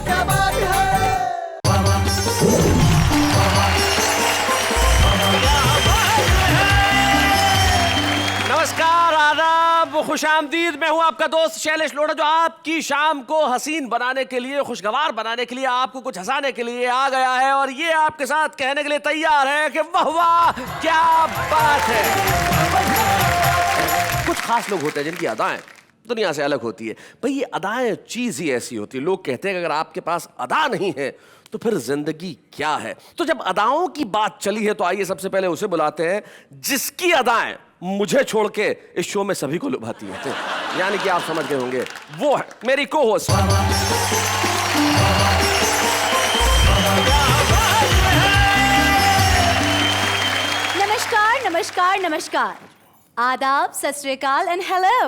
क्या बात है। नमस्कार, आदाब, खुशामदीद। मैं हूं आपका दोस्त शैलेश लोढ़ा, जो आपकी शाम को हसीन बनाने के लिए, खुशगवार बनाने के लिए, आपको कुछ हंसाने के लिए आ गया है और ये आपके साथ कहने के लिए तैयार है कि वाह वाह क्या बात है। कुछ खास लोग होते हैं जिनकी अदाएं दुनिया से अलग होती है। भाई ये अदाएं चीज ही ऐसी होती है। लोग कहते हैं कि अगर आपके पास अदा नहीं है तो फिर जिंदगी क्या है। तो जब अदाओं की बात चली है तो आइए सबसे पहले उसे बुलाते हैं जिसकी अदाएं मुझे छोड़ के इस शो में सभी को लुभाती है। यानी कि आप समझ गए होंगे, वो है मेरी को होस्ट नमस्कार नमस्कार नमस्कार, आदाब, सत श्री अकाल एंड हेलो।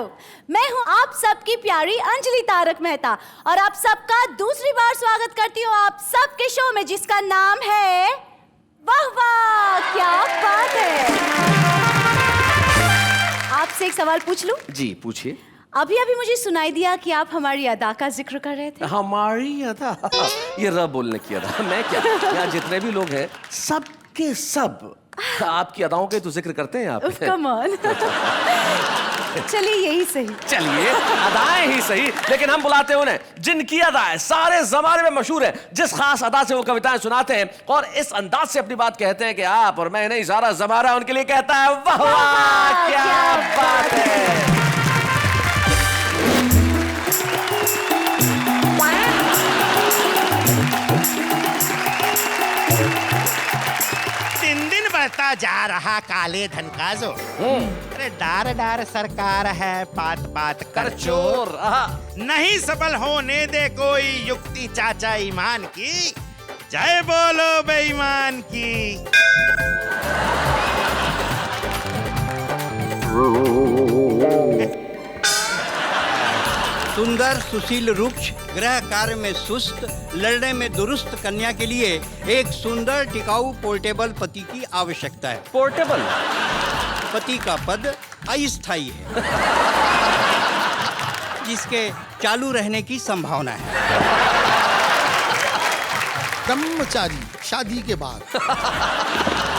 मैं हूं आप सबकी प्यारी अंजलि तारक मेहता और आप सबका दूसरी बार स्वागत करती हूं आप सबके शो में जिसका नाम है वाह वाह क्या बात है। आपसे एक सवाल पूछ लूं? जी पूछिए। अभी अभी मुझे सुनाई दिया कि आप हमारी अदा का जिक्र कर रहे थे। हमारी अदा? ये र बोलने की अदा। मैं क्या, यहाँ जितने भी लोग हैं सब के सब आपकी अदाओं के तो जिक्र करते हैं आप। Come on. चलिए यही सही। चलिए अदाएं ही सही, लेकिन हम बुलाते हैं उन्हें जिनकी अदाएं सारे जमाने में मशहूर है। जिस खास अदा से वो कविताएं सुनाते हैं और इस अंदाज से अपनी बात कहते हैं कि आप और मैं नहीं, सारा जमाना उनके लिए कहता है वाह वाह क्या बात है। बढ़ता जा रहा काले धन का जो, अरे डार डार सरकार है, पात पात कर चोर। नहीं सफल होने दे कोई युक्ति चाचा ईमान की, जय बोलो बेईमान की। सुंदर सुशील रुक्ष, गृह कार्य में सुस्त, लड़ने में दुरुस्त कन्या के लिए एक सुंदर टिकाऊ पोर्टेबल पति की आवश्यकता है। पोर्टेबल पति का पद अस्थायी है, जिसके चालू रहने की संभावना है। ब्रह्मचारी शादी के बाद,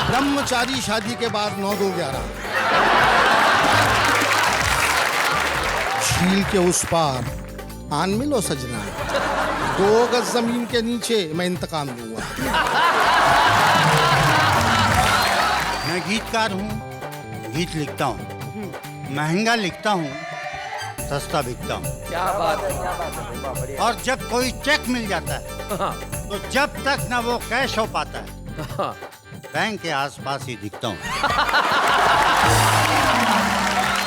ब्रह्मचारी शादी के बाद 9-2-11, झील के उस पार आन मिलो सजना, 2 गज जमीन के नीचे मैं इंतकाम दूंगा। मैं गीतकार हूँ, गीत लिखता हूँ, महंगा लिखता हूँ, सस्ता बिकता हूँ। क्या बात है। और जब कोई चेक मिल जाता है तो जब तक ना वो कैश हो पाता है बैंक के आसपास ही दिखता हूँ।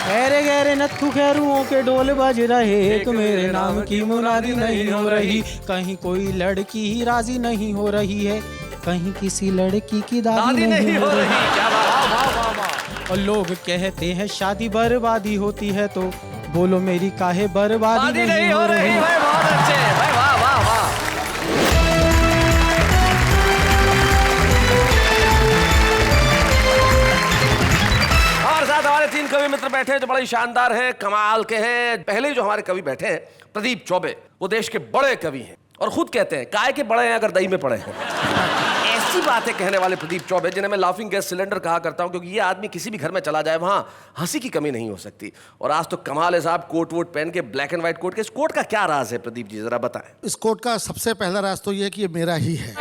गहरे गहरे नत्थु खैरुओं के डोल बज रहे, तो मेरे नाम की मुनादी नहीं हो रही। कहीं कोई लड़की ही राजी नहीं हो रही है, कहीं किसी लड़की की दादी नहीं हो रही। क्या बात। और लोग कहते हैं शादी बर्बादी होती है, तो बोलो मेरी काहे बर्बादी नहीं हो रही। भाई बहुत अच्छे भाई, वाह वाह वाह। हमारे 3 कवि मित्र बैठे हैं जो बड़े शानदार हैं, कमाल के हैं। पहले जो हमारे कवि बैठे हैं प्रदीप चौबे, वो देश के बड़े कवि हैं और खुद कहते हैं काय के बड़े हैं अगर दही में पड़े हैं। ऐसी बातें कहने वाले प्रदीप चौबे, जिन्हें मैं लाफिंग गैस सिलेंडर कहा करता हूं, क्योंकि ये आदमी किसी भी घर में चला जाए वहां हंसी की कमी नहीं हो सकती। और आज तो कमाल है साहब, कोट वोट पहन के, ब्लैक एंड व्हाइट कोट के। इस कोट का क्या राज है प्रदीप जी, जरा बताएं। इस कोट का सबसे पहला राज तो ये कि ये मेरा ही है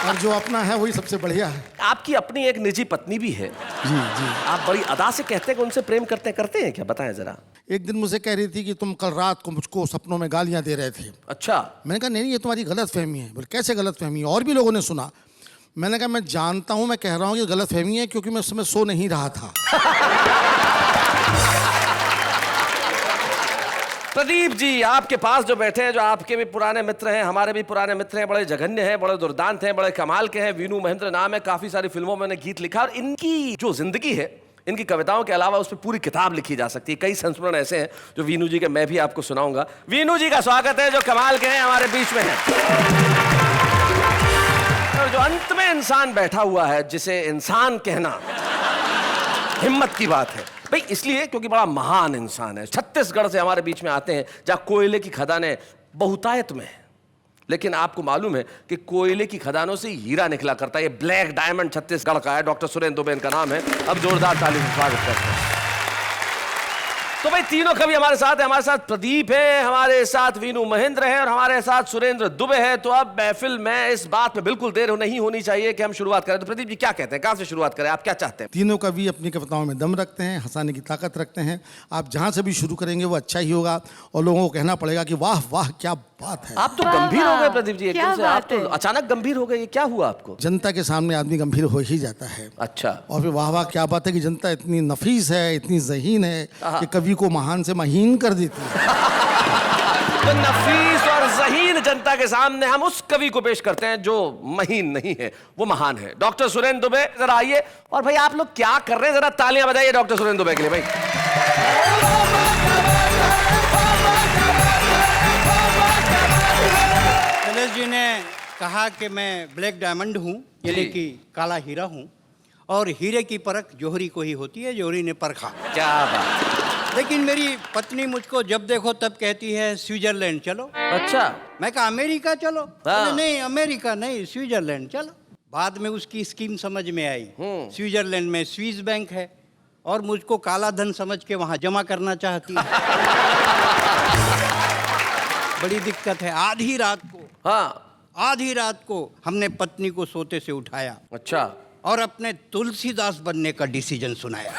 और जो अपना है वही सबसे बढ़िया है। आपकी अपनी एक निजी पत्नी भी है। जी जी। आप बड़ी अदा से कहते हैं कि उनसे प्रेम करते हैं क्या, बताएं जरा। एक दिन मुझे कह रही थी कि तुम कल रात को मुझको सपनों में गालियां दे रहे थे। अच्छा। मैंने कहा नहीं, ये तुम्हारी गलत फहमी है। बोले कैसे गलत फहमी है? और भी लोगों ने सुना। मैंने कहा मैं जानता हूं, मैं कह रहा हूं कि गलत फहमी है क्योंकि मैं उस समय सो नहीं रहा था। प्रदीप जी आपके पास जो बैठे हैं, जो आपके भी पुराने मित्र हैं, हमारे भी पुराने मित्र हैं, बड़े जघन्य हैं, बड़े दुर्दांत हैं, बड़े कमाल के हैं। वीनू महेंद्र नाम है, काफी सारी फिल्मों में उन्होंने गीत लिखा और इनकी जो जिंदगी है, इनकी कविताओं के अलावा उस पर पूरी किताब लिखी जा सकती है। कई संस्मरण ऐसे हैं जो वीनू जी के मैं भी आपको सुनाऊंगा। वीनू जी का स्वागत है, जो कमाल के हैं, हमारे बीच में हैं। और जो अंत में इंसान बैठा हुआ है, जिसे इंसान कहना हिम्मत की बात है, भाई इसलिए क्योंकि बड़ा महान इंसान है। छत्तीसगढ़ से हमारे बीच में आते हैं जहां कोयले की खदानें बहुतायत में है, लेकिन आपको मालूम है कि कोयले की खदानों से हीरा निकला करता है। ये ब्लैक डायमंड छत्तीसगढ़ का है। डॉक्टर सुरेंद्र दुबे इनका नाम है। अब जोरदार ताली से स्वागत करते हैं। तो भाई तीनों कवि हमारे साथ है। हमारे साथ प्रदीप है, हमारे साथ वीनू महेंद्र है और हमारे साथ सुरेंद्र दुबे है। तो अब महफिल में इस बात में बिल्कुल देर नहीं होनी चाहिए कि हम शुरुआत करें। तो प्रदीप जी क्या कहते हैं, कहां से शुरुआत करें, आप क्या चाहते हैं? तीनों कवि अपनी कविताओं में दम रखते हैं, हंसाने की ताकत रखते हैं। आप जहाँ से भी शुरू करेंगे वो अच्छा ही होगा और लोगों को कहना पड़ेगा कि वाह वाह क्या बात है। आप तो वाह, गंभीर हो गए वाह, प्रदीप जी, क्या एकदम से आप बात तो है। अचानक गंभीर हो गए। ये क्या हुआ आपको? जनता के सामने आदमी गंभीर हो ही जाता है। अच्छा, और फिर वाह वाह क्या बात है कि जनता इतनी नफीस है, इतनी ज़हीन है कि कवि को महान से महीन कर देती है। तो नफीस और ज़हीन जनता के सामने हम उस कवि को पेश करते हैं जो महीन नहीं है, वो महान है। डॉक्टर सुरेंद्र दुबे जरा आइए। और भाई आप लोग क्या कर रहे हैं, जरा तालियां बजाइए डॉक्टर सुरेंद्र दुबे के लिए भाई। शैलेश जी ने कहा कि मैं ब्लैक डायमंड हूँ, यानी कि काला हीरा हूँ, और हीरे की परख जौहरी को ही होती है, जौहरी ने परखा। क्या बात। लेकिन मेरी पत्नी मुझको जब देखो तब कहती है स्विट्जरलैंड चलो। अच्छा, मैं कहा अमेरिका चलो। हाँ। बोले, नहीं अमेरिका नहीं, स्विट्जरलैंड चलो। बाद में उसकी स्कीम समझ में आई। स्विट्जरलैंड में स्विस बैंक है और मुझको काला धन समझ के वहां जमा करना चाहती है। बड़ी दिक्कत है। आधी रात को हमने पत्नी को सोते से उठाया अच्छा, और अपने तुलसीदास बनने का डिसीजन सुनाया।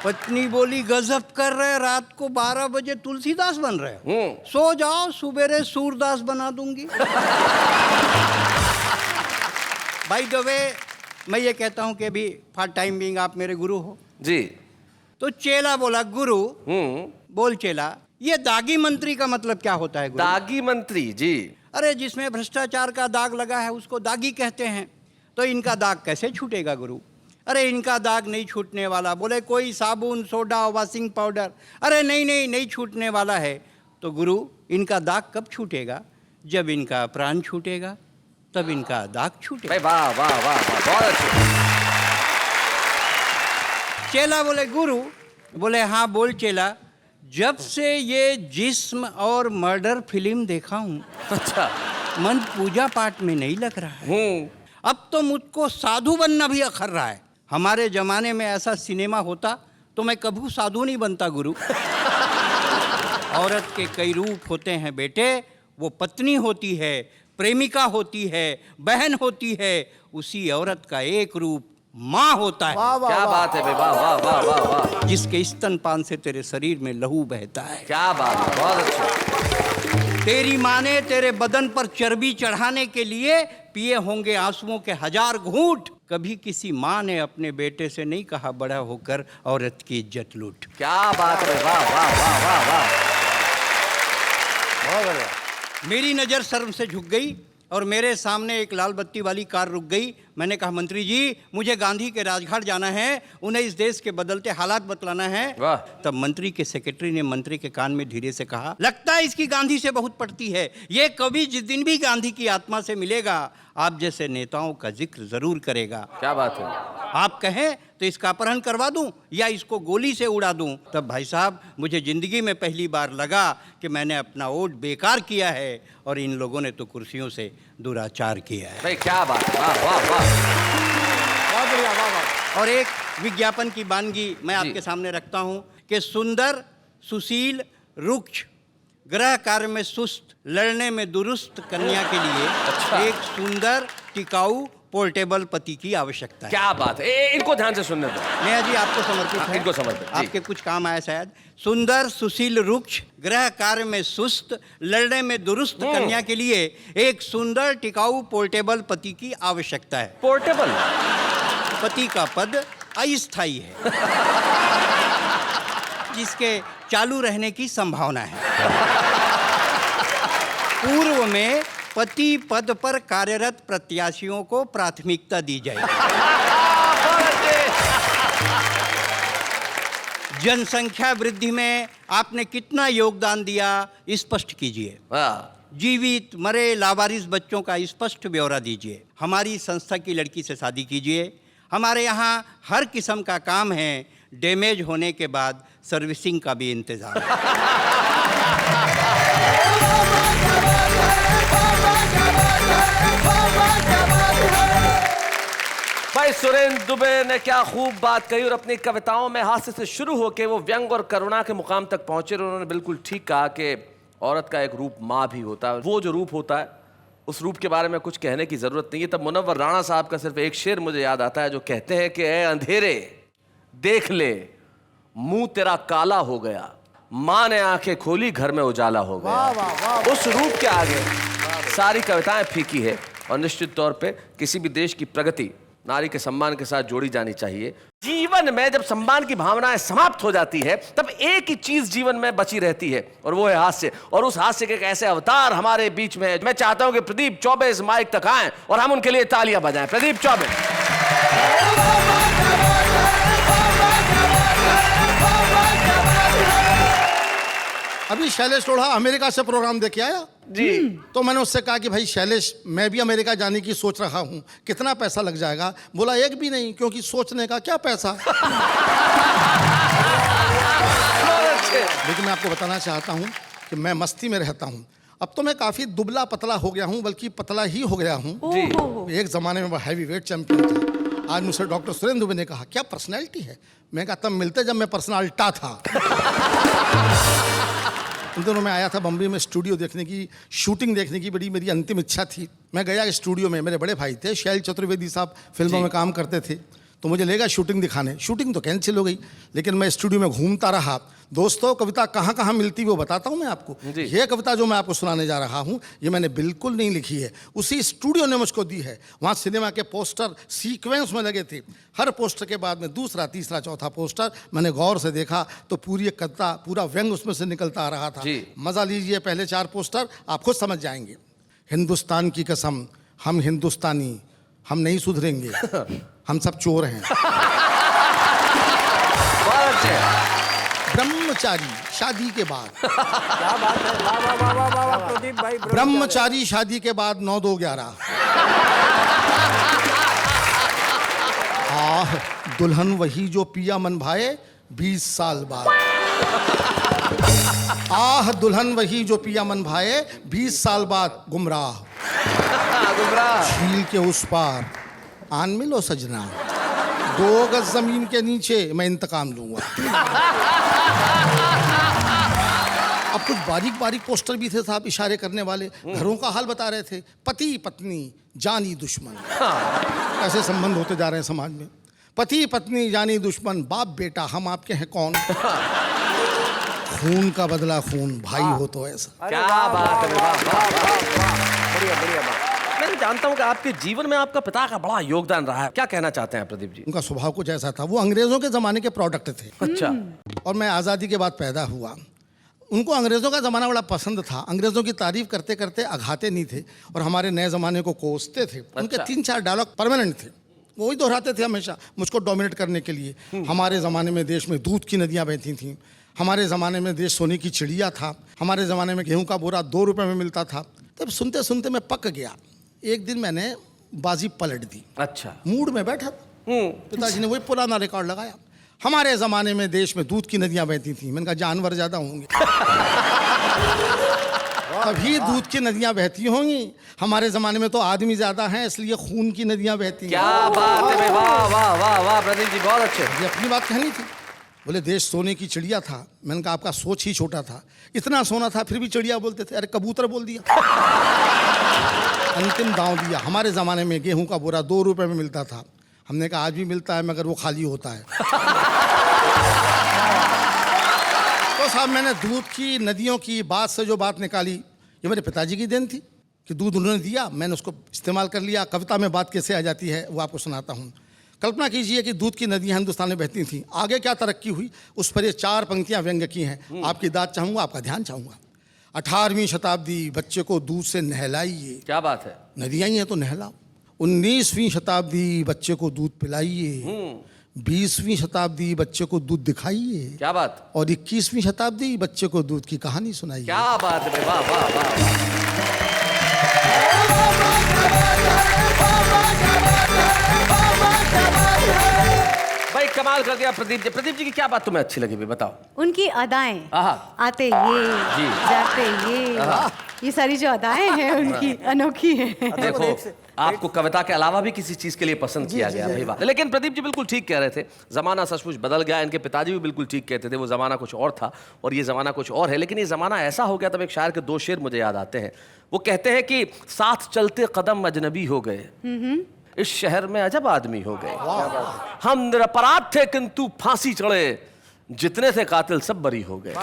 पत्नी बोली गजब कर रहे, रात को 12 बजे तुलसीदास बन रहे, सो जाओ, सुबेरे सूरदास बना दूंगी। बाय द वे, मैं ये कहता हूं कि अभी फॉर टाइम बीइंग आप मेरे गुरु हो। जी। तो चेला बोला गुरु, बोल चेला, ये दागी मंत्री का मतलब क्या होता है गुरु? दागी मंत्री जी। अरे जिसमें भ्रष्टाचार का दाग लगा है उसको दागी कहते हैं। तो इनका दाग कैसे छूटेगा गुरु? अरे इनका दाग नहीं छूटने वाला। बोले कोई साबुन, सोडा, वॉशिंग पाउडर। अरे नहीं छूटने वाला है। तो गुरु इनका दाग कब छूटेगा? जब इनका प्राण छूटेगा तब इनका दाग छूटेगा। भाई वाह वाह वाह वाह, बहुत अच्छे। चेला बोले गुरु, बोले हाँ बोल चेला, जब से ये जिस्म और मर्डर फिल्म देखा हूँ, अच्छा, मन पूजा पाठ में नहीं लग रहा है। अब तो मुझको साधु बनना भी अखर रहा है। हमारे जमाने में ऐसा सिनेमा होता तो मैं कभी साधु नहीं बनता गुरु। औरत के कई रूप होते हैं बेटे, वो पत्नी होती है, प्रेमिका होती है, बहन होती है, उसी औरत का एक रूप माँ होता है। क्या बात है भाई, वाह वाह वाह वाह वाह, जिसके स्तनपान से तेरे शरीर में लहू बहता है। क्या बात है, बहुत अच्छा। तेरी माँ ने तेरे बदन पर चर्बी चढ़ाने के लिए पिए होंगे आंसुओं के 1000 घूंट। कभी किसी माँ ने अपने बेटे से नहीं कहा बड़ा होकर औरत की इज्जत लूट। क्या बात है, वाह वाह वाह वाह वाह, बहुत बढ़िया। मेरी नज़र शर्म से झुक गई और मेरे सामने एक लाल बत्ती वाली कार रुक गई। मैंने कहा मंत्री जी मुझे गांधी के राजघाट जाना है, उन्हें इस देश के बदलते हालात बतलाना है। वाह। तब मंत्री के सेक्रेटरी ने मंत्री के कान में धीरे से कहा, लगता है इसकी गांधी से बहुत पड़ती है। ये कवि जिस दिन भी गांधी की आत्मा से मिलेगा आप जैसे नेताओं का जिक्र जरूर करेगा। क्या बात है। आप कहें तो इसका अपहरण करवा दूं या इसको गोली से उड़ा दूं। तब भाई साहब मुझे जिंदगी में पहली बार लगा कि मैंने अपना वोट बेकार किया है और इन लोगों ने तो कुर्सियों से दुराचार किया है। भाई क्या बात है, वाह वाह वाह, बहुत बढ़िया, वाह वाह। और एक विज्ञापन की बानगी मैं जी। आपके सामने रखता हूं कि सुंदर, सुशील, रुक्ष, गृह कार्य में सुस्त, लड़ने में दुरुस्त कन्या के लिए अच्छा। एक सुंदर, टिकाऊ, पोर्टेबल पति की आवश्यकता है। क्या बात है। इनको ध्यान से सुनने दो। नेहा जी आपको समर्पित है। इनको समर्पित, जी। आपके कुछ काम आया शायद। सुंदर, सुशील, रुक्ष, गृह कार्य में सुस्त, लड़ने में दुरुस्त कन्या के लिए एक सुंदर, टिकाऊ, पोर्टेबल पति की आवश्यकता है। पोर्टेबल। पति का पद अस्थायी है, जिसके चालू रहने की संभावना है। पूर्व में पति पद पर कार्यरत प्रत्याशियों को प्राथमिकता दी जाएगी। जनसंख्या वृद्धि में आपने कितना योगदान दिया स्पष्ट कीजिए। जीवित, मरे, लावारिस बच्चों का स्पष्ट ब्यौरा दीजिए। हमारी संस्था की लड़की से शादी कीजिए। हमारे यहाँ हर किस्म का काम है, डैमेज होने के बाद सर्विसिंग का भी इंतजाम है। भाई सुरेंद्र दुबे ने क्या खूब बात कही और अपनी कविताओं में हास्य से शुरू होकर वो व्यंग और करुणा के मुकाम तक पहुंचे। और उन्होंने बिल्कुल ठीक कहा कि औरत का एक रूप माँ भी होता है। वो जो रूप होता है उस रूप के बारे में कुछ कहने की जरूरत नहीं है। तब मुनव्वर राणा साहब का सिर्फ एक शेर मुझे याद आता है जो कहते हैं कि ए अंधेरे देख ले मुंह तेरा काला हो गया, माँ ने आंखें खोली घर में उजाला हो गया। उस रूप के आगे सारी कविताएं फीकी है। और निश्चित तौर पे किसी भी देश की प्रगति नारी के सम्मान के साथ जोड़ी जानी चाहिए। जीवन में जब सम्मान की भावनाएं समाप्त हो जाती है तब एक ही चीज जीवन में बची रहती है और वो है हास्य। और उस हास्य के एक ऐसे अवतार हमारे बीच में है। मैं चाहता हूं कि प्रदीप चौबे इस माइक तक आएं और हम उनके लिए तालियां बजाएं। प्रदीप चौबे। अभी शैलेश लोढ़ा अमेरिका से प्रोग्राम देखे आया जी। तो मैंने उससे कहा कि भाई शैलेश, मैं भी अमेरिका जाने की सोच रहा हूँ, कितना पैसा लग जाएगा? बोला एक भी नहीं, क्योंकि सोचने का क्या पैसा। लेकिन मैं आपको बताना चाहता हूँ कि मैं मस्ती में रहता हूँ। अब तो मैं काफ़ी दुबला पतला हो गया हूँ, बल्कि पतला ही हो गया हूँ। एक ज़माने में वो हैवी वेट चैंपियन था। आज मुझसे डॉक्टर सुरेंद्र दुबे ने कहा क्या पर्सनैलिटी है? मैं कहा तब मिलते जब मैं पर्सनालिटा था। इन दिनों मैं आया था बम्बई में स्टूडियो देखने की, शूटिंग देखने की बड़ी मेरी अंतिम इच्छा थी। मैं गया स्टूडियो में, मेरे बड़े भाई थे शैल चतुर्वेदी साहब, फिल्मों में काम करते थे, तो मुझे ले गया शूटिंग दिखाने। शूटिंग तो कैंसिल हो गई, लेकिन मैं स्टूडियो में घूमता रहा। दोस्तों, कविता कहाँ कहाँ मिलती वो बताता हूँ मैं आपको। ये कविता जो मैं आपको सुनाने जा रहा हूँ ये मैंने बिल्कुल नहीं लिखी है, उसी स्टूडियो ने मुझको दी है। वहाँ सिनेमा के पोस्टर सीक्वेंस में लगे थे। हर पोस्टर के बाद में दूसरा, तीसरा, चौथा पोस्टर मैंने गौर से देखा तो पूरी एक कविता, पूरा व्यंग उसमें से निकलता आ रहा था। मज़ा लीजिए, पहले 4 पोस्टर आप खुद समझ जाएंगे। हिंदुस्तान की कसम, हम हिंदुस्तानी, हम नहीं सुधरेंगे, हम सब चोर हैं। ब्रह्मचारी शादी के बाद, क्या बात है, वाह वाह वाह वाह वाह वाह प्रदीप भाई। ब्रह्मचारी शादी के बाद 9-2-11। आह दुल्हन वही जो पिया मन भाए 20 साल बाद। आह दुल्हन वही जो पिया मन भाए 20 साल बाद गुमराह। झील के उस पार आन मिलो सजना, 2 गज जमीन के नीचे मैं इंतकाम लूंगा। अब कुछ बारीक बारीक पोस्टर भी थे साहब, इशारे करने वाले, घरों का हाल बता रहे थे। पति पत्नी जानी दुश्मन, ऐसे संबंध होते जा रहे हैं समाज में। पति पत्नी जानी दुश्मन, बाप बेटा हम आपके हैं कौन। खून का बदला खून, भाई हो तो ऐसा। क्या बात है, वाह वाह वाह, बढ़िया बढ़िया बात। मैं जानता हूं कि आपके जीवन में आपका पिता का बड़ा योगदान रहा है, क्या कहना चाहते हैं प्रदीप जी? उनका स्वभाव कुछ ऐसा था, वो अंग्रेजों के ज़माने के प्रोडक्ट थे। अच्छा। और मैं आज़ादी के बाद पैदा हुआ। उनको अंग्रेज़ों का ज़माना बड़ा पसंद था। अंग्रेज़ों की तारीफ करते करते अघाते नहीं थे और हमारे नए ज़माने को कोसते थे। उनके 3-4 डायलॉग परमानेंट थे, वही दोहराते थे हमेशा मुझको डोमिनेट करने के लिए। हमारे ज़माने में देश में दूध की नदियाँ बहती थीं, हमारे ज़माने में देश सोने की चिड़िया था, हमारे ज़माने में गेहूँ का बोरा 2 रुपये में मिलता था। तब सुनते सुनते मैं पक गया। एक दिन मैंने बाजी पलट दी। अच्छा। मूड में बैठा था, पिताजी ने वही पुराना रिकॉर्ड लगाया। हमारे ज़माने में देश में दूध की नदियाँ बहती थीं। मैंने कहा जानवर ज़्यादा होंगे तभी दूध की नदियाँ बहती होंगी, हमारे ज़माने में तो आदमी ज़्यादा हैं इसलिए खून की नदियाँ बहती हैं। क्या बात है, वाह वाह वाह वाह प्रदीप जी, बहुत अच्छे। ये अपनी बात कहनी थी। बोले देश सोने की चिड़िया था। मैंने कहा आपका सोच ही छोटा था, इतना सोना था फिर भी चिड़िया बोलते थे। अरे कबूतर बोल दिया। अंतिम दांव दिया। हमारे ज़माने में गेहूं का बोरा 2 रुपये में मिलता था। हमने कहा आज भी मिलता है मगर वो खाली होता है। तो साहब मैंने दूध की नदियों की बात से जो बात निकाली, ये मेरे पिताजी की देन थी कि दूध उन्होंने दिया, मैंने उसको इस्तेमाल कर लिया। कविता में बात कैसे आ जाती है वो आपको सुनाता हूँ। कल्पना कीजिए कि दूध की नदियाँ हिंदुस्तान में बहती थीं। आगे क्या तरक्की हुई उस पर ये 4 पंक्तियाँ व्यंग्य की हैं। आपकी दाद चाहूँगा, आपका ध्यान चाहूँगा। 18वीं शताब्दी बच्चे को दूध से नहलाइए। क्या बात है। नदियाँ ही हैं तो नहलाओ। 19वीं शताब्दी बच्चे को दूध पिलाइए। 20वीं शताब्दी बच्चे को दूध दिखाइए। क्या बात। और 21वीं शताब्दी बच्चे को दूध की कहानी सुनाइए। क्या बात है, वाह वाह वाह। भाई कमाल कर दिया प्रदीप जी। प्रदीप जी की क्या बात तुम्हें अच्छी लगी भाई, बताओ। उनकी अदाएं, आहा। आते ये जी। जाते ये सारी जो अदाएं हैं उनकी अनोखी हैं। देखो आपको कविता के अलावा भी किसी चीज के लिए पसंद किया गया भाई, बात। लेकिन प्रदीप जी बिल्कुल ठीक कह रहे थे, जमाना सचमुच बदल गया। इनके पिताजी भी बिल्कुल ठीक कहते थे, वो जमाना कुछ और था और ये जमाना कुछ और है। लेकिन ये जमाना ऐसा हो गया, तब एक शायर के 2 शेर मुझे याद आते हैं। वो कहते हैं कि साथ चलते कदम अजनबी हो गए, इस शहर में अजब आदमी हो गए। हम निरपराध थे किंतु फांसी चढ़े, जितने थे कातिल सब बरी हो गए।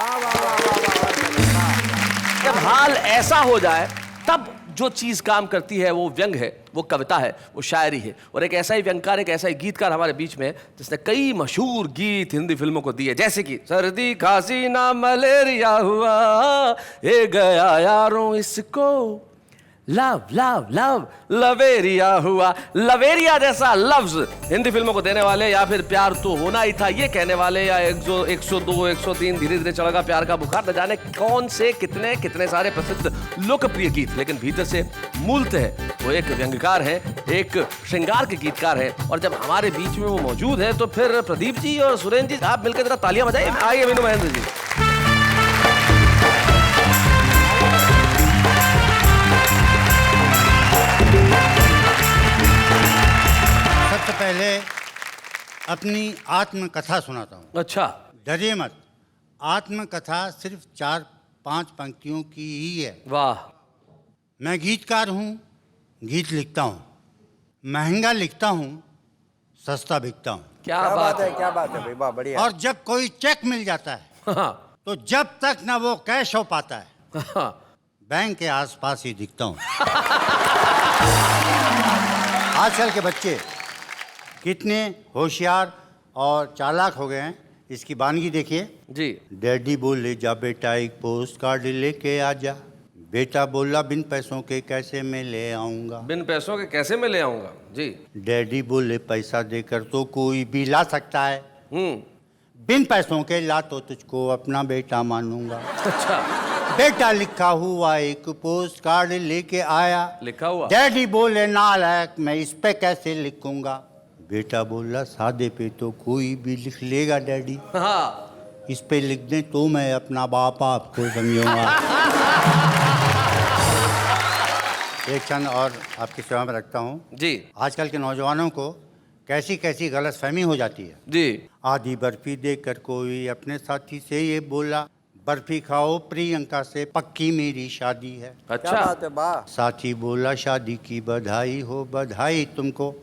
जब हाल ऐसा हो जाए तब जो चीज काम करती है वो व्यंग है, वो कविता है, वो शायरी है। और एक ऐसा ही व्यंगकार, एक ऐसा ही गीतकार हमारे बीच में है जिसने कई मशहूर गीत हिंदी फिल्मों को दिए, जैसे कि सर्दी खांसी ना मलेरिया हुआ, ये गया यारों इसको लव लव लव लवेरिया हुआ। लवेरिया जैसा लफ्ज हिंदी फिल्मों को देने वाले, या फिर प्यार तो होना ही था ये कहने वाले, या 102 103 धीरे धीरे चढ़ेगा प्यार का बुखार, न जाने कौन से कितने सारे प्रसिद्ध लोकप्रिय गीत। लेकिन भीतर से मूलतः वो एक व्यंग्यकार है, एक श्रृंगार के गीतकार है। और जब हमारे बीच में वो मौजूद है तो फिर प्रदीप जी और सुरेंद्र जी आप मिलकर जरा तालियां बजाइए। आइए मीनू महेंद्र जी। सबसे पहले अपनी आत्मकथा सुनाता हूँ। अच्छा। डरिए मत, आत्मकथा सिर्फ 4-5 पंक्तियों की ही है। वाह। मैं गीतकार हूँ, गीत लिखता हूँ, महंगा लिखता हूँ, सस्ता बिकता हूँ। क्या बात है, क्या बात है भाई, वाह बढ़िया। और जब कोई चेक मिल जाता है हाँ, तो जब तक ना वो कैश हो पाता है, हाँ। बैंक के आसपास ही दिखता हूँ। आजकल के बच्चे कितने होशियार और चालाक हो गए हैं, इसकी वानगी देखिए जी। डैडी बोले जा बेटा एक पोस्ट कार्ड लेके आ जा, बेटा बोला बिन पैसों के कैसे मैं ले आऊंगा। बिन पैसों के कैसे मैं ले आऊंगा जी। डैडी बोले पैसा देकर तो कोई भी ला सकता है, बिन पैसों के ला तो तुझको अपना बेटा मानूंगा। अच्छा। बेटा लिखा हुआ एक पोस्ट कार्ड लेके आया, लिखा हुआ। डैडी बोले नालायक मैं इस पे कैसे लिखूंगा। बेटा बोला सादे पे तो कोई भी लिख लेगा डैडी, हाँ। इस पे लिख दें तो मैं अपना बाप आपको समझूंगा। एक क्षण और आपकी सेवा में रखता हूँ जी। आजकल के नौजवानों को कैसी कैसी गलतफहमी हो जाती है जी। आधी बर्फी देकर कोई अपने साथी से ये बोला, बर्फी खाओ प्रियंका से पक्की मेरी शादी है। अच्छा। साथी बोला शादी की बधाई हो, बधाई तुमको,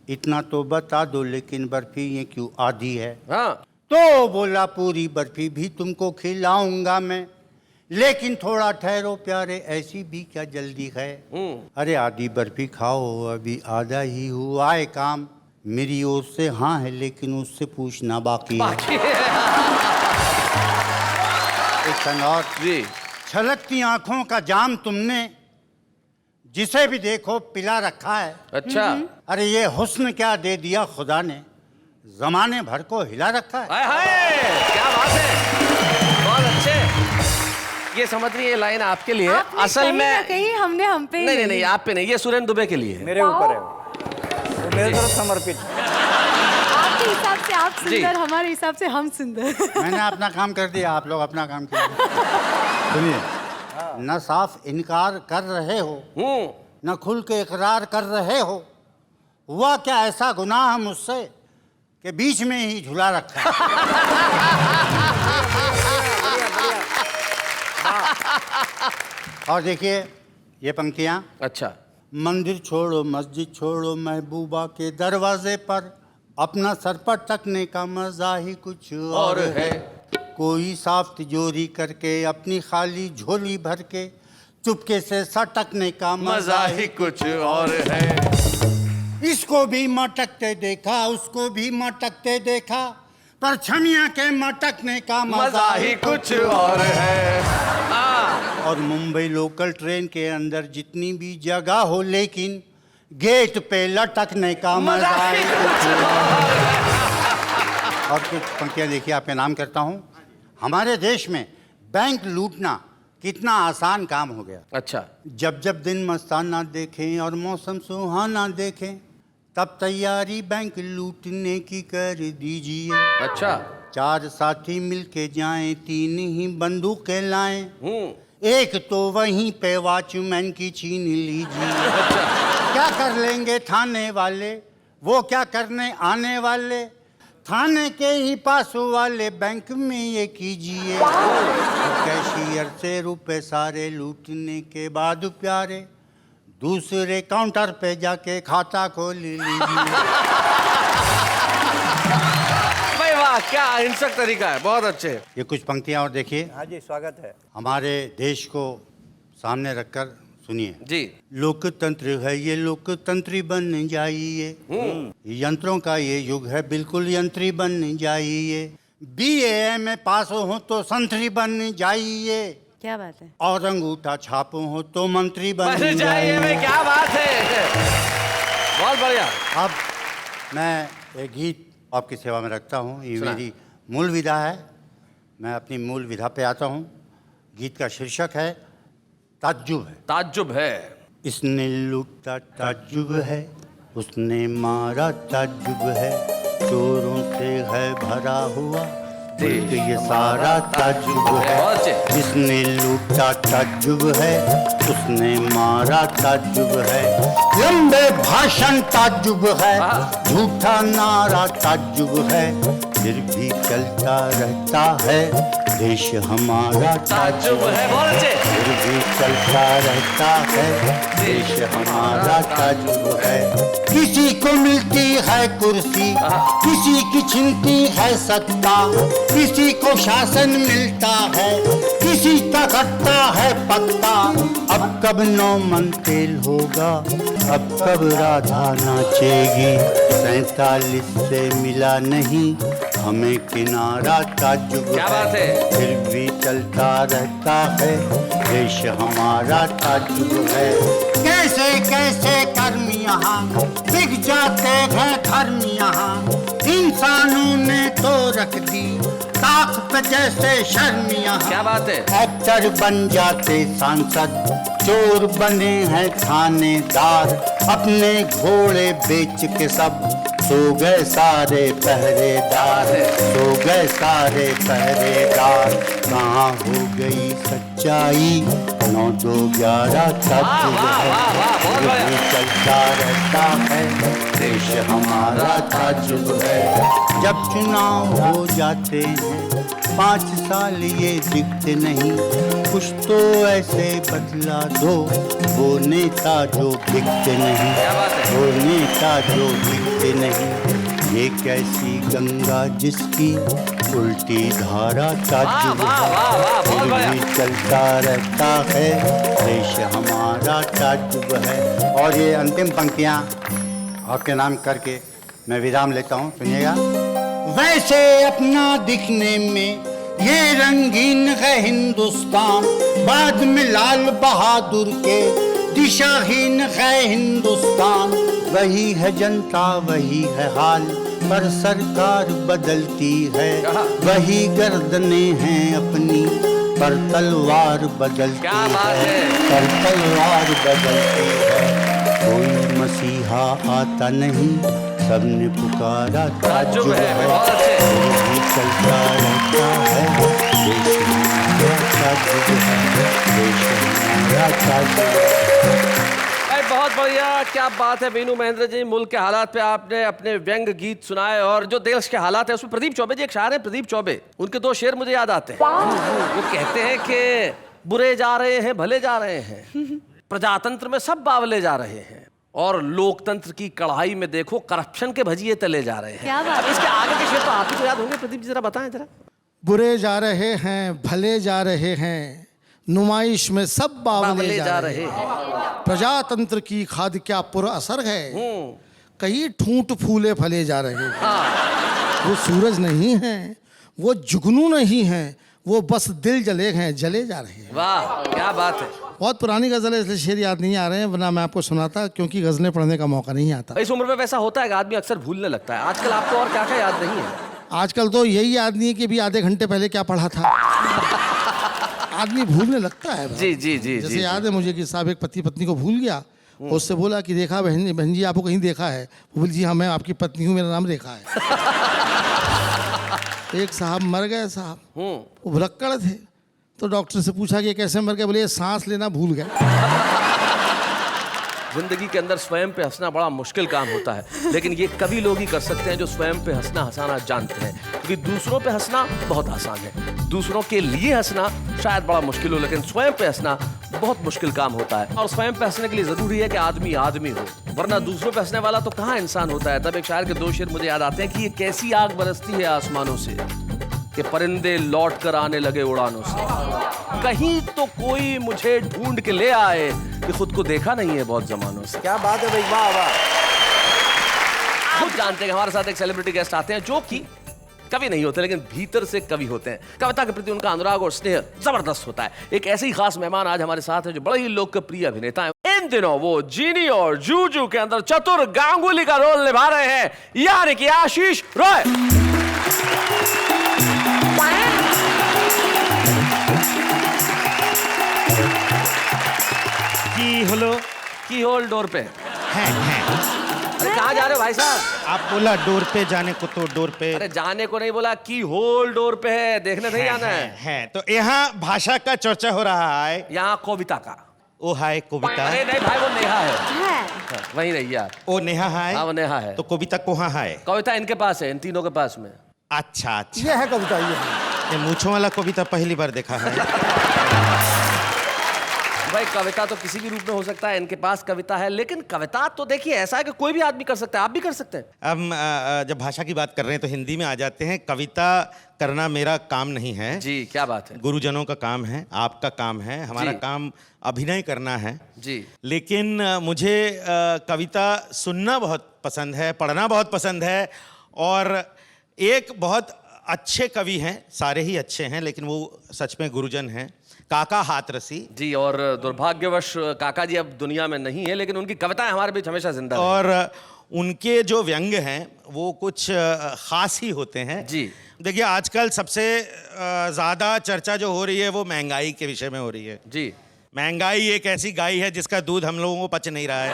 इतना तो बता दो लेकिन बर्फी ये क्यों आधी है। हाँ। तो बोला पूरी बर्फी भी तुमको खिलाऊंगा मैं, लेकिन थोड़ा ठहरो प्यारे ऐसी भी क्या जल्दी है। अरे आधी बर्फी खाओ अभी आधा ही हुआ है काम, मेरी ओर से हाँ है लेकिन उससे पूछना बाकी है। एक क्षण और जी। छलकती आंखों का जाम तुमने जिसे भी देखो पिला रखा है। अच्छा। अरे ये हुस्न क्या दे दिया खुदा ने, जमाने भर को हिला रखा है। हाय हाय, क्या बात है, बहुत अच्छे। ये समझ रही है लाइन आपके लिए। आपने असल कहीं में ना कहीं हमने हम पे नहीं नहीं नहीं, आप पे नहीं, ये सुरेंद्र दुबे के लिए है। मेरे ऊपर है वो, मेरे तरफ समर्पित। आपके हिसाब से आप जी। सुंदर, हमारे हिसाब से हम सुंदर। मैंने अपना काम कर दिया, आप लोग अपना काम कीजिए। सुनिए, न साफ इनकार कर रहे हो न खुल के इकरार कर रहे हो, हुआ क्या ऐसा गुनाह मुझसे कि बीच में ही झुला रखा और देखिए ये पंक्तियां। अच्छा। मंदिर छोड़ो मस्जिद छोड़ो महबूबा के दरवाजे पर, अपना सर पर टकने का मजा ही कुछ और है। कोई साफ तिजोरी करके अपनी खाली झोली भर के चुपके से सटकने का मजा ही कुछ और है। इसको भी मटकते देखा उसको भी मटकते देखा, पर छमिया के मटकने का मजा ही कुछ और है। और मुंबई लोकल ट्रेन के अंदर जितनी भी जगह हो, लेकिन गेट पे लटकने का मजा ही कुछ और कुछ पंक्तियां देखिए, आपके नाम करता हूं। हमारे देश में बैंक लूटना कितना आसान काम हो गया। अच्छा। जब जब दिन मस्ताना देखें और मौसम सुहाना देखें, तब तैयारी बैंक लूटने की कर दीजिए। अच्छा। 4 साथी मिलके जाएं, 3 ही बंदूकें लाएं, एक तो वहीं पे वॉचमैन की छीन लीजिए। क्या कर लेंगे थाने वाले, वो क्या करने आने वाले, थाने के ही पास वाले बैंक में ये कीजिए। कैशियर से रुपए सारे लूटने के बाद प्यारे, दूसरे काउंटर पे जाके खाता खोल लीजिए। भाई वाह, क्या हिंसक तरीका है, बहुत अच्छे। ये कुछ पंक्तियां और देखिए। हाँ जी, स्वागत है। हमारे देश को सामने रखकर सुनिए। जी। लोकतंत्र है ये, लोकतंत्री बन जाइए। यंत्रों का ये युग है, बिल्कुल यंत्री बन जाइए। BA में पास हो तो संतरी बन जाइए, क्या बात है। और अंगूठा छाप हो तो मंत्री बन जाइए। जाइए। क्या बात है, बहुत बढ़िया। अब मैं एक गीत आपकी सेवा में रखता हूँ। ये सुना। मेरी मूल विधा है। मैं अपनी मूल विधा पे आता हूँ। गीत का शीर्षक है ताज्जुब है। ताज्जुब है। इसने लूटा ताज्जुब है, उसने मारा ताज्जुब है, चोरों से है भरा हुआ मुल्क ये सारा ताज्जुब है। बहुत अच्छे। जिसने लूटा ताज्जुब है, उसने मारा ताज्जुब है, लंबे भाषण ताज्जुब है, झूठा नारा ताज्जुब है, फिर भी चलता रहता है देश हमारा ताज्जुब है। बहुत अच्छे। फिर भी चलता रहता है देश हमारा ताज्जुब है। किसी को मिलती है कुर्सी, किसी की छिनती है सत्ता, किसी को शासन मिलता है, किसी का कटता है पत्ता। अब कब 9 मन तेल होगा, अब कब राधा नाचेगी, 47 से मिला नहीं हमें किनारा ताज्जुब क्या बात है। फिर भी चलता रहता है देश हमारा ताज्जुब है। कैसे कैसे कर्म यहाँ बिक जाते हैं धर्म यहाँ, इंसानों ने तो रख दी ताक पे जैसे शर्म यहाँ। क्या बात है। एक्टर बन जाते सांसद, चोर बने हैं थानेदार, अपने घोड़े बेच के सब सो गए सारे पहरेदार, सो गए सारे पहरेदार। कहाँ हो गई सच्चाई, 9 2 11 ताज्जुब है, चलता रहता है देश हमारा ताज्जुब है। जब चुनाव हो जाते हैं 5 साल ये दिखते नहीं, कुछ तो ऐसे बदला दो वो नेता जो दिखते नहीं, वो नेता जो दिखते नहीं। ये कैसी गंगा जिसकी उल्टी धारा ताज्जुब है, फिर भी चलता रहता है देश हमारा ताज्जुब है। और ये अंतिम पंक्तियाँ आपके नाम करके मैं विराम लेता हूँ, सुनिएगा। वैसे अपना दिखने में ये रंगीन है हिंदुस्तान, बाद में लाल बहादुर के दिशाहीन है हिंदुस्तान। वही है जनता वही है हाल, पर सरकार बदलती है, वही गर्दने हैं अपनी पर तलवार बदलती है, पर तलवार बदलती है। कोई मसीहा आता नहीं, सबने पुकारा ताज्जुब है, भी चलता रहता है देश हमारा ताज्जुब है, देश हमारा ताज्जुब है। बहुत बढ़िया, क्या बात है वीनू महेंद्र जी। मुल्क के हालात पे आपने अपने व्यंग गीत सुनाए, और जो देश के हालात है उसमें प्रदीप चौबे जी एक शायर है, प्रदीप चौबे, उनके 2 शेर मुझे याद आते हैं। वो कहते हैं कि बुरे जा रहे हैं भले जा रहे हैं, प्रजातंत्र में सब बावले जा रहे हैं, और लोकतंत्र की कढ़ाई में देखो करप्शन के भजिए तले जा रहे हैं। क्या बात है? इसके आगे के शेर तो आप ही को याद होंगे, प्रदीप जी जरा बताएं जरा। बुरे जा रहे हैं भले जा रहे हैं, नुमाइश में सब बावले जा रहे हैं, प्रजातंत्र की खाद क्या पुर असर है, कई ठूंठ फूले फले जा रहे हैं। वो सूरज नहीं है, वो जुगनू नहीं है, वो बस दिल जले हैं, जले जा रहे हैं। वाह क्या बात है। बहुत पुरानी गज़ल है, इसलिए शेर याद नहीं आ रहे हैं, वरना मैं आपको सुनाता, क्योंकि गज़लें पढ़ने का मौका नहीं आता। इस उम्र में वैसा होता है कि आदमी अक्सर भूलने लगता है। आजकल आपको और क्या क्या याद नहीं है? आजकल तो यही याद नहीं है कि अभी आधे घंटे पहले क्या पढ़ा था। आदमी भूलने लगता है। जी जी जी जैसे जी, याद है मुझे कि साहब एक पति पत्नी को भूल गया, उससे बोला कि देखा बहन जी आपको कहीं देखा है? वो बोली जी हाँ मैं आपकी पत्नी हूँ, मेरा नाम रेखा है। एक साहब मर गए साहब, वो भुलक्कड़ थे, तो डॉक्टर से पूछा कि कैसे मर गए? बोले ये सांस लेना भूल गए। जिंदगी के अंदर स्वयं पे हंसना बड़ा मुश्किल काम होता है, लेकिन ये कवि लोग ही कर सकते हैं जो स्वयं पे हंसना हंसाना जानते हैं, क्योंकि दूसरों पे हंसना बहुत आसान है, दूसरों के लिए हंसना शायद बड़ा मुश्किल हो, लेकिन स्वयं पे हंसना बहुत मुश्किल काम होता है। और स्वयं पे हंसने के लिए जरूरी है कि आदमी आदमी हो, वरना दूसरों पे हंसने वाला तो कहाँ इंसान होता है। तब एक शायर के दो शेर मुझे याद आते हैं कि ये कैसी आग बरसती है आसमानों से कि परिंदे लौट कर आने लगे उड़ानों से, कहीं तो कोई मुझे ढूंढ के ले आए कि खुद को देखा नहीं है बहुत जमानों से। क्या बात है भाई, वाह वाह। खुद जानते हैं कि हमारे साथ एक सेलिब्रिटी गेस्ट आते हैं जो कि कवि नहीं होते लेकिन भीतर से कवि होते हैं। कविता के प्रति उनका अनुराग और स्नेह जबरदस्त होता है। एक ऐसे ही खास मेहमान आज हमारे साथ है जो बड़े ही लोकप्रिय अभिनेता हैं। इन दिनों वो जीनी और जूजू के अंदर चतुर गांगुली का रोल निभा रहे हैं, यानी कि आशीष रॉय। की होल डोर पे हैं। अरे कहाँ जा रहे हो भाई साहब? आप बोला डोर पे जाने को तो डोर पे। अरे जाने को नहीं बोला, की होल डोर पे है, देखने नहीं जाना है। तो यहाँ भाषा का चर्चा हो रहा है। यहाँ कविता का। ओ हाय कविता। अरे नहीं भाई वो नेहा है। है। वही नहीं यार। ओ नेहा है। हाँ वो नेहा है। तो कविता कहाँ है? कविता इनके पास है, इन तीनों के पास में। अच्छा अच्छा, ये है कविता, ये है। ये मूंछों वाला कविता पहली बार देखा है। भाई कविता तो किसी भी रूप में हो सकता है, इनके पास कविता है, लेकिन कविता तो देखिए ऐसा है कि कोई भी आदमी कर सकता है, आप भी कर सकते हैं। अब जब भाषा की बात कर रहे हैं तो हिंदी में आ जाते हैं। कविता करना मेरा काम नहीं है जी, क्या बात है। गुरुजनों का काम है, आपका काम है, हमारा जी। काम अभिनय करना है जी। लेकिन मुझे कविता सुनना बहुत पसंद है, पढ़ना बहुत पसंद है। और एक बहुत अच्छे कवि हैं, सारे ही अच्छे हैं, लेकिन वो सच में गुरुजन हैं, काका हाथरसी जी। और दुर्भाग्यवश काका जी अब दुनिया में नहीं है, लेकिन उनकी कविताएं हमारे बीच हमेशा जिंदा हैं। और उनके जो व्यंग हैं वो कुछ खास ही होते हैं जी। देखिए आजकल सबसे ज़्यादा चर्चा जो हो रही है वो महंगाई के विषय में हो रही है जी। महंगाई एक ऐसी गाय है जिसका दूध हम लोगों को पच नहीं रहा है।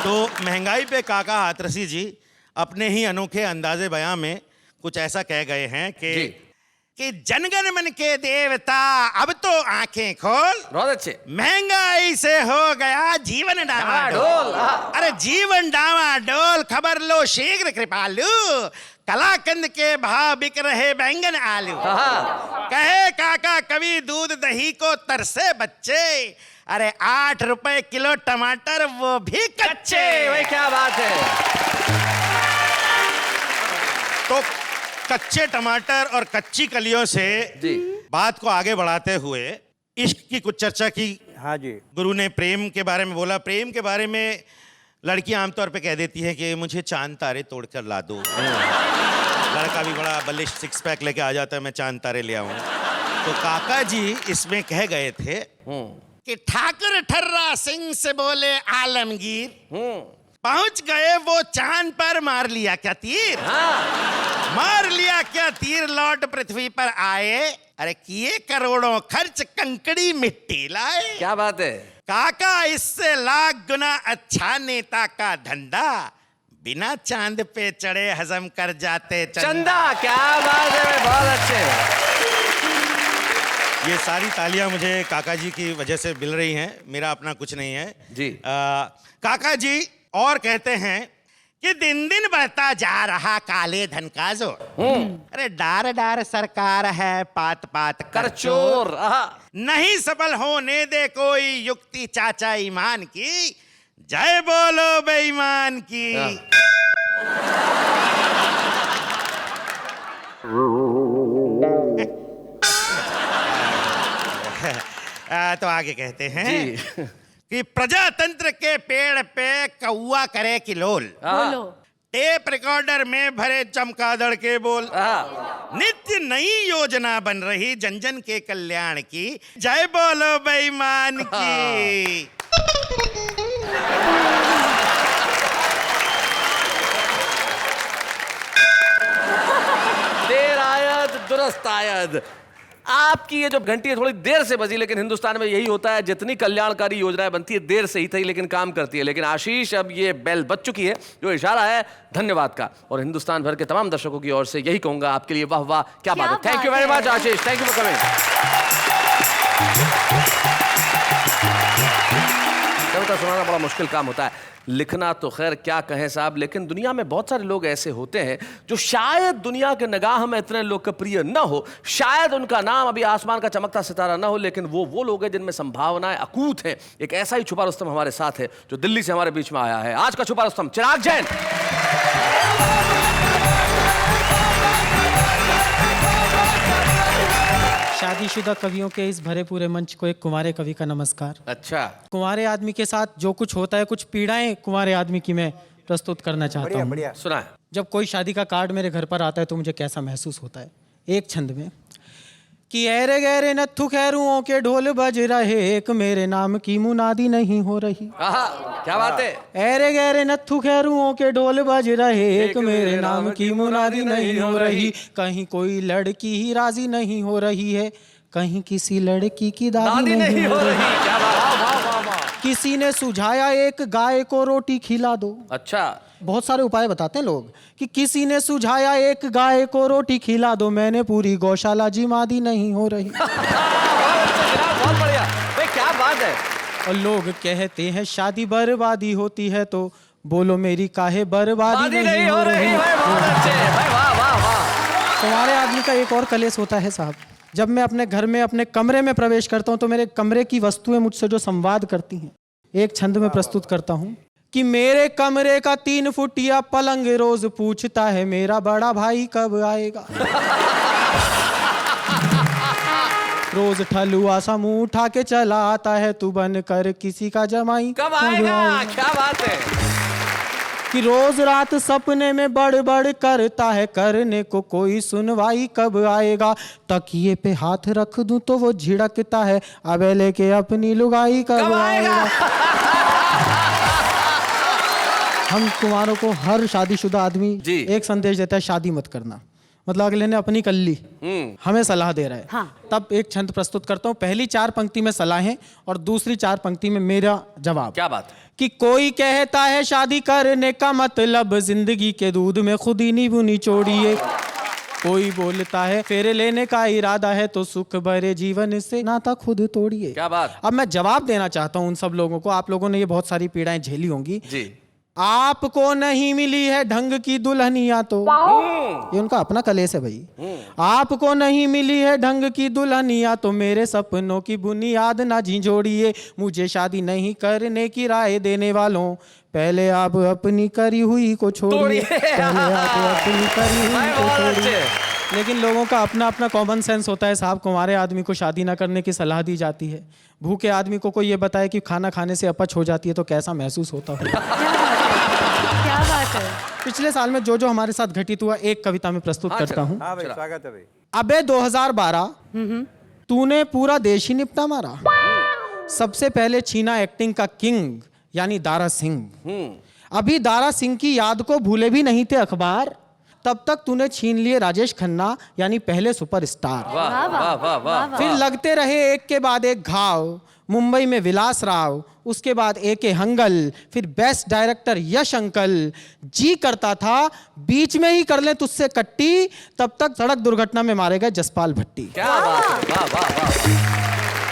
तो महंगाई पे काका हाथरसी जी अपने ही अनोखे अंदाजे बयां में कुछ ऐसा कह गए हैं कि जनगण मन के देवता अब तो आंखें खोल, बहुत अच्छे। महंगाई से हो गया जीवन डामाडोल। अरे जीवन डामाडोल, खबर लो शीघ्र कृपालु, कलाकंद के भाव बिक रहे बैंगन आलू। कहे काका कवि दूध दही को तरसे बच्चे, अरे 8 रुपए किलो टमाटर वो भी कच्चे। भाई क्या बात है। तो कच्चे टमाटर और कच्ची कलियों से जी। बात को आगे बढ़ाते हुए इश्क की कुछ चर्चा की। हाँ जी। गुरु ने प्रेम के बारे में बोला। प्रेम के बारे में लड़कियां आमतौर पे कह देती है कि मुझे चांद तारे तोड़कर ला दो। लड़का भी बड़ा बलिष्ठ 6 पैक लेके आ जाता है, मैं चांद तारे ले आऊं। तो काका जी इसमें कह गए थे कि ठाकुर ठर्रा सिंह से बोले आलमगीर, पहुंच गए वो चांद पर, मार लिया क्या तीर। मार लिया क्या तीर, लौट पृथ्वी पर आए, अरे किए करोड़ों खर्च कंकड़ी मिट्टी लाए। क्या बात है। काका इससे लाख गुना अच्छा नेता का धंधा, बिना चांद पे चढ़े हजम कर जाते चंदा। क्या बात है, बहुत अच्छे। ये सारी तालियां मुझे काका जी की वजह से मिल रही हैं, मेरा अपना कुछ नहीं है जी। काका जी और कहते हैं कि दिन दिन बढ़ता जा रहा काले धन का जोर, अरे डार डार सरकार है, पात पात कर चोर, नहीं सफल होने दे कोई युक्ति चाचा ईमान की, जय बोलो बेईमान की। तो आगे कहते हैं कि प्रजातंत्र के पेड़ पे कौआ करे किलोल, बोलो। टेप रिकॉर्डर में भरे चमगादड़ के बोल, नित्य नई योजना बन रही जन जन के कल्याण की, जय बोलो बेईमान की। देर आयद दुरुस्त आयद। आपकी ये जो घंटी है थोड़ी देर से बजी, लेकिन हिंदुस्तान में यही होता है, जितनी कल्याणकारी योजनाएं बनती है देर से ही थी लेकिन काम करती है। लेकिन आशीष, अब ये बेल बज चुकी है, जो इशारा है धन्यवाद का, और हिंदुस्तान भर के तमाम दर्शकों की ओर से यही कहूंगा आपके लिए वाह वाह, क्या बात है। Thank you very much Ashish, thank you for coming. कविता सुनाना बड़ा मुश्किल काम होता है, लिखना तो खैर क्या कहें साहब, लेकिन दुनिया में बहुत सारे लोग ऐसे होते हैं जो शायद दुनिया के निगाह में इतने लोकप्रिय न हो, शायद उनका नाम अभी आसमान का चमकता सितारा न हो, लेकिन वो लोग हैं जिनमें संभावनाएं अकूत हैं। एक ऐसा ही छुपा रुस्तम हमारे साथ है जो दिल्ली से हमारे बीच में आया है। आज का छुपा रुस्तम चिराग जैन। शादीशुदा कवियों के इस भरे पूरे मंच को एक कुंवारे कवि का नमस्कार। अच्छा, कुंवारे आदमी के साथ जो कुछ होता है, कुछ पीड़ाएं कुंवारे आदमी की मैं प्रस्तुत करना चाहता हूँ। सुना है। जब कोई शादी का कार्ड मेरे घर पर आता है तो मुझे कैसा महसूस होता है, एक छंद में कि ऐरे गहरे नत्थु खैरुओं के ढोल बज रहे, एक मेरे नाम की मुनादी नहीं हो रही। क्या बात है। ऐरे गहरे नत्थु खैरुओं के ढोल बज रहे, एक मेरे नाम की मुनादी नहीं हो रही। कहीं कोई लड़की ही राजी नहीं हो रही है, कहीं किसी लड़की की दादी नहीं हो रही। क्या बात। किसी ने सुझाया एक गाय को रोटी खिला दो। अच्छा, बहुत सारे उपाय बताते हैं लोग कि किसी ने सुझाया एक गाय को रोटी खिला दो, मैंने पूरी गौशाला जिमादी नहीं हो रही। बहुत बढ़िया भाई, क्या बात है। और लोग कहते हैं शादी बर्बादी होती है, तो बोलो मेरी काहे बर्बादी नहीं हो रही। तुम्हारे आदमी का एक और कलेश होता है साहब, जब मैं अपने घर में अपने कमरे में प्रवेश करता हूं तो मेरे कमरे की वस्तुएं मुझसे जो संवाद करती हैं, एक छंद में प्रस्तुत करता हूं कि मेरे कमरे का 3 फुटिया पलंग रोज पूछता है मेरा बड़ा भाई कब आएगा। रोज ठलुआ सा मुंह उठा के चला आता है, तू बन कर किसी का जमाई कब आएगा। क्या बात है कि रोज रात सपने में बड़ बड़ करता है, करने को कोई सुनवाई कब आएगा। तकिए पे हाथ रख दूं तो वो झिड़कता है, अबे लेके अपनी लुगाई कब आएगा। हम कुमारों को हर शादीशुदा आदमी एक संदेश देता है, शादी मत करना, मतलब अगले ने अपनी कर ली, हमें सलाह दे रहा है। हाँ। तब एक छंद प्रस्तुत करता हूँ, पहली 4 पंक्ति में सलाहें और दूसरी 4 पंक्ति में मेरा जवाब। क्या बात है। कि कोई कहता है शादी करने का मतलब जिंदगी के दूध में खुद ही नींबू निचोड़िए, कोई बोलता है फेरे लेने का इरादा है तो सुख भरे जीवन से नाता खुद तोड़िए। क्या बात। अब मैं जवाब देना चाहता हूं उन सब लोगों को, आप लोगों ने ये बहुत सारी पीड़ाएं झेली होंगी जी। आपको नहीं मिली है ढंग की दुल्हनिया, तो ये उनका अपना कलेश है भाई। आपको नहीं मिली है ढंग की दुल्हनिया, तो मेरे सपनों की बुनियाद ना झिझोड़िए। मुझे शादी नहीं करने की राय देने वालों, पहले आप अपनी करी हुई को छोड़िए, पहले आप अपनी करी हुई को छोड़िए। लेकिन लोगों का अपना अपना कॉमन सेंस होता है साहब। कुंवारे आदमी को शादी ना करने की सलाह दी जाती है, भूखे आदमी को कोई ये बताए कि खाना खाने से अपच हो जाती है तो कैसा महसूस होता होगा। क्या बात है। पिछले साल में जो जो हमारे साथ घटित हुआ एक कविता में प्रस्तुत करता हूँ। स्वागत है भाई। अबे 2012 तूने पूरा देश ही निपटा मारा, सबसे पहले छीना एक्टिंग का किंग यानी दारा सिंह। अभी दारा सिंह की याद को भूले भी नहीं थे अखबार, तब तक तूने छीन लिए राजेश खन्ना यानी पहले सुपरस्टार। वाह वाह वाह वाह। फिर लगते रहे एक के बाद एक घाव, मुंबई में विलास राव, उसके बाद ए.के. हंगल, फिर बेस्ट डायरेक्टर यश अंकल। जी करता था बीच में ही कर ले तुझसे कट्टी, तब तक सड़क दुर्घटना में मारे गए जसपाल भट्टी। क्या बात है। वाह वाह वाह।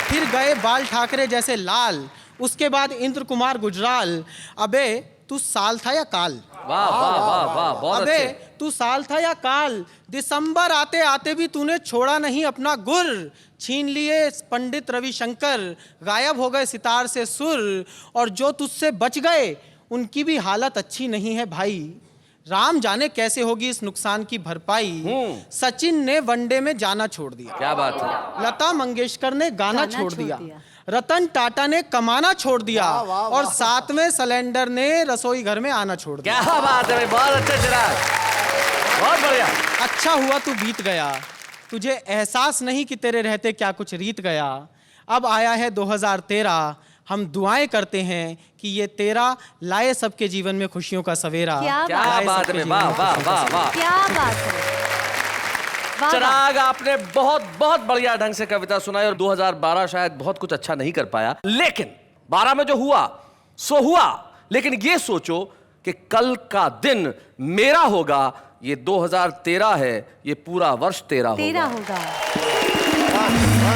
फिर गए बाल ठाकरे जैसे लाल, उसके बाद इंद्र कुमार गुजराल। अबे तू साल था या काल। वाह वाह वाह वाह, बहुत अबे अच्छे। तू साल था या काल, दिसंबर आते आते भी तूने छोड़ा नहीं अपना गुर। छीन लिए पंडित रविशंकर, गायब हो गए सितार से सुर, और जो तुझसे बच गए उनकी भी हालत अच्छी नहीं है भाई। राम जाने कैसे होगी इस नुकसान की भरपाई। सचिन ने वनडे में जाना छोड़ दिया। क्या बात है। लता मंगेशकर ने गाना छोड़ दिया। रतन टाटा ने कमाना छोड़ दिया, और 7वें सिलेंडर ने रसोई घर में आना छोड़ दिया। क्या बात है भाई, बहुत अच्छे चिराग, बहुत बढ़िया। अच्छा हुआ तू बीत गया, तुझे एहसास नहीं कि तेरे रहते क्या कुछ रीत गया। अब आया है 2013, हम दुआएं करते हैं कि ये तेरा लाए सबके जीवन में खुशियों का सवेरा। क्या बात है। वाह वाह वाह वाह। क्या बात है। वाह। चिराग, आपने बहुत बहुत बढ़िया ढंग से कविता सुनाई और 2012 शायद बहुत कुछ अच्छा नहीं कर पाया, लेकिन 12 में जो हुआ सो हुआ। लेकिन ये सोचो कि कल का दिन मेरा होगा, ये 2013 है, ये पूरा वर्ष तेरा तेरा होगा। होगा।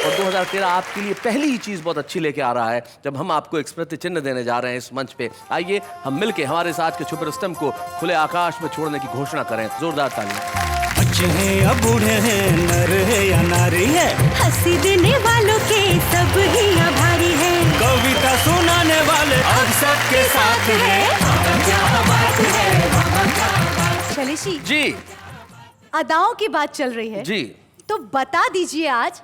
और 2013 आपके लिए पहली ही चीज बहुत अच्छी लेके आ रहा है, जब हम आपको एक स्मृति चिन्ह देने जा रहे हैं इस मंच पे। आइए हम मिलके हमारे साथ के छुपे रुस्तम को खुले आकाश में छोड़ने की घोषणा करें। जोरदार तालियां। बच्चे हैं या बूढ़े हैं, नर है या नारी है, हंसी देने वालों के सब ही आभारी है, कविता सुनाने वाले अब सबके साथ है। शैलेशी जी अदाओं की बात चल रही है, जी तो बता दीजिए आज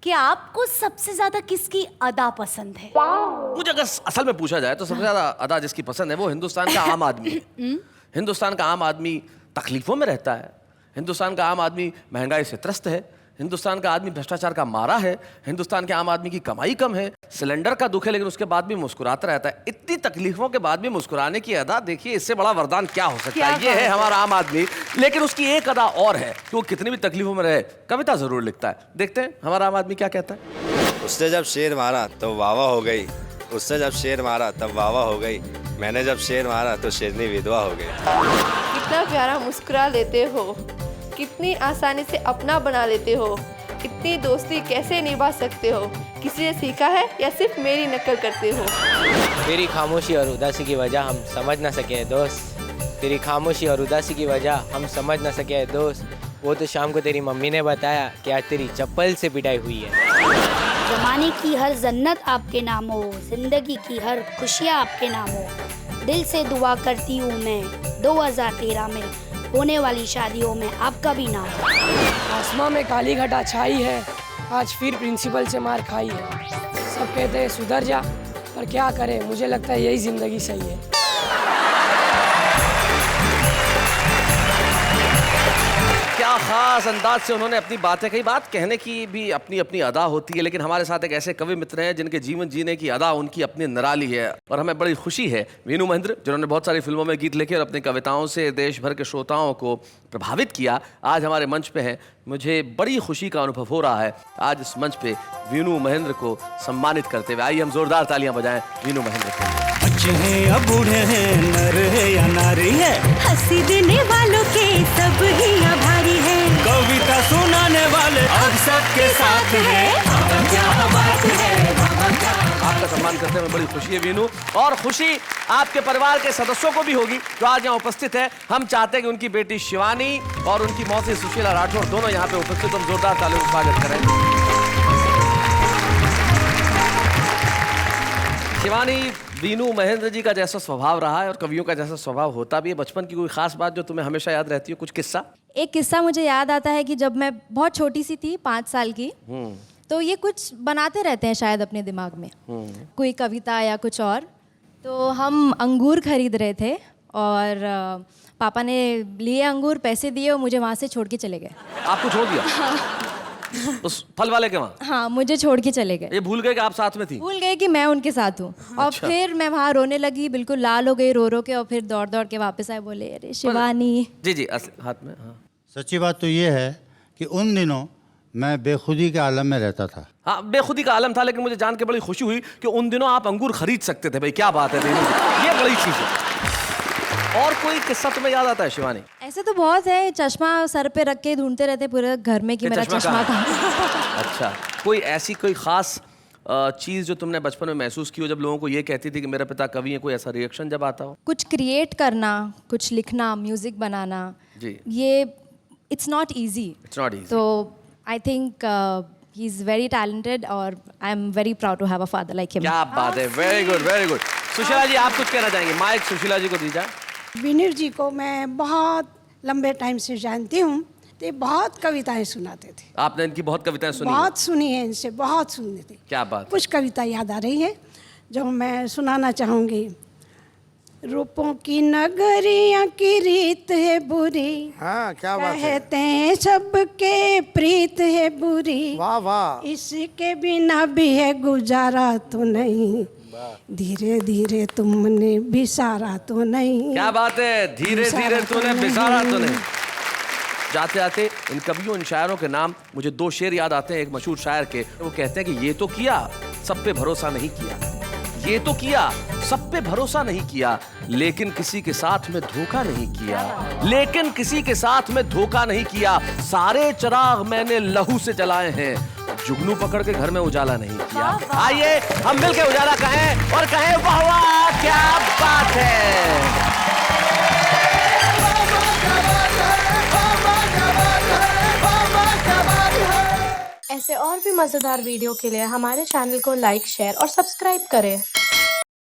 कि आपको सबसे ज्यादा किसकी अदा पसंद है? मुझे अगर असल में पूछा जाए तो सबसे ज्यादा अदा जिसकी पसंद है वो हिंदुस्तान का आम आदमी है। हिंदुस्तान का आम आदमी तकलीफों में रहता है, हिंदुस्तान का आम आदमी महंगाई से त्रस्त है, हिंदुस्तान का आदमी भ्रष्टाचार का मारा है, हिंदुस्तान के आम आदमी की कमाई कम है, सिलेंडर का दुख है लेकिन उसके बाद भी मुस्कुराता रहता है। इतनी तकलीफों के बाद भी मुस्कुराने की अदा, देखिए इससे बड़ा वरदान क्या हो सकता है। ये है हमारा आम आदमी। लेकिन उसकी एक अदा और है कि वो कितनी भी तकलीफों में रहे कविता जरूर लिखता है। देखते हैं हमारा आम आदमी क्या कहता है। उसने जब शेर मारा तो वाह वाह हो गई, उसने जब शेर मारा तब वाह वाह हो गई, मैंने जब शेर मारा तो शेरनी विधवा हो गई। कितना प्यारा मुस्कुरा लेते हो, कितनी आसानी से अपना बना लेते हो, इतनी दोस्ती कैसे निभा सकते हो, किसी से सीखा है या सिर्फ मेरी नकल करते हो? तेरी खामोशी और उदासी की वजह हम समझ ना सके हैं दोस्त, तेरी खामोशी और उदासी की वजह हम समझ ना सके हैं दोस्त। वो तो शाम को तेरी मम्मी ने बताया कि आज तेरी चप्पल से पिटाई हुई है। जमाने की हर जन्नत आपके नाम हो, जिंदगी की हर खुशियाँ आपके नाम हो, दिल से दुआ करती हूँ मैं 2013 में होने वाली शादियों में आपका भी नाम हो। आसमां में काली घटा छाई है, आज फिर प्रिंसिपल से मार खाई है, सब कहते हैं सुधर जा, पर क्या करें, मुझे लगता है यही जिंदगी सही है। क्या खास अंदाज से उन्होंने अपनी बातें कही। बात कहने की भी अपनी अपनी अदा होती है, लेकिन हमारे साथ एक ऐसे कवि मित्र हैं जिनके जीवन जीने की अदा उनकी अपनी निराली है। और हमें बड़ी खुशी है वीनू महेंद्र, जिन्होंने बहुत सारी फिल्मों में गीत लिखे और अपनी कविताओं से देश भर के श्रोताओं को प्रभावित किया, आज हमारे मंच पे हैं। मुझे बड़ी खुशी का अनुभव हो रहा है आज इस मंच पे वीनू महेंद्र को सम्मानित करते हुए। आइए हम जोरदार तालियां बजाएं वीनू महेंद्र के लिए। बच्चे हैं या बूढ़े हैं, नर है या नारी है, हंसी देने वालों के सब ही आभारी है, कविता सुनाने वाले अब सबके साथ है। आपका सम्मान करते हुए बड़ी खुशी है वीनू, और खुशी आपके परिवार के सदस्यों को भी होगी जो आज यहाँ उपस्थित है। हम चाहते हैं कि उनकी बेटी शिवानी और उनकी मौसी सुशीला राठौर दोनों यहाँ पे उपस्थित, हम जोरदार तालियों से स्वागत करें। शिवानी, वीनू महेंद्र जी का जैसा स्वभाव रहा है और कवियों का जैसा स्वभाव होता भी है, बचपन की कोई खास बात जो तुम्हें हमेशा याद रहती है, कुछ किस्सा? एक किस्सा मुझे याद आता है कि जब मैं बहुत छोटी सी थी, 5 साल की, तो ये कुछ बनाते रहते हैं शायद अपने दिमाग में, कोई कविता या कुछ और। तो हम अंगूर खरीद रहे थे और पापा ने लिए अंगूर, पैसे दिए और मुझे वहाँ से छोड़ के चले गए। आपको छोड़ दिया? उस फल वाले के वहाँ? हाँ, मुझे छोड़ के चले गए। ये भूल गए कि आप साथ में थी? भूल गए कि मैं उनके साथ हूँ। और अच्छा। फिर मैं वहाँ रोने लगी, बिल्कुल लाल हो गई रो रो के, और फिर दौड़ दौड़ के वापस आए, बोले अरे शिवानी। जी जी, हाथ में। हाँ। सच्ची बात तो ये है कि उन दिनों मैं बेखुदी के आलम में रहता था। हाँ, बेखुदी का आलम था, लेकिन मुझे जान के बड़ी खुशी हुई कि उन दिनों आप अंगूर खरीद सकते थे। भाई क्या बात है, ये बड़ी चीज है। और कोई किस्सा तुम्हें याद आता है शिवानी? ऐसे तो बहुत है, चश्मा सर पे रख के ढूंढते रहते पूरे घर में कि मेरा चश्मा कहाँ। अच्छा, कोई ऐसी कोई खास चीज जो तुमने बचपन में महसूस की हो जब लोगों को ये कहती थी कि मेरा पिता कवि है, कोई ऐसा रिएक्शन जब आता हो? कुछ क्रिएट करना, कुछ लिखना, म्यूजिक बनाना, जी, ये it's not easy. It's not easy. तो I think he is very talented और I am very proud to have a father like him. क्या बात है, very good very good. Sushila ji, आप कुछ कहना चाहेंगे? माइक सुशीला जी को दीजिए। विनीर जी को मैं बहुत लंबे टाइम से जानती हूँ, तो ये बहुत कविताएं सुनाते थे। आपने इनकी बहुत कविताएं सुनी? बहुत सुनी है इनसे, बहुत सुनी थी। क्या बात? कुछ कविता याद आ रही है जो मैं सुनाना चाहूँगी। रूपों की नगरियाँ की रीत है बुरी, हाँ, क्या बात है। कहते हैं सबके प्रीत है बुरी, वाह वाह। इसके बिना भी है गुजारा तो नहीं, धीरे धीरे तुमने बिसारा तो नहीं। क्या बात है, धीरे धीरे तूने बिसारा तो नहीं। जाते आते इन कवियों, इन शायरों के नाम मुझे दो शेर याद आते हैं एक मशहूर शायर के। वो कहते हैं कि ये तो किया, सब पे भरोसा नहीं किया, ये तो किया, सब पे भरोसा नहीं किया, लेकिन किसी के साथ में धोखा नहीं किया, लेकिन किसी के साथ में धोखा नहीं किया। सारे चिराग मैंने लहू से जलाए हैं, जुगनू पकड़ के घर में उजाला नहीं किया। आइए हम मिलकर उजाला कहें और कहें वाह वाह क्या बात है। ऐसे और भी मज़ेदार वीडियो के लिए हमारे चैनल को लाइक, शेयर और सब्सक्राइब करें।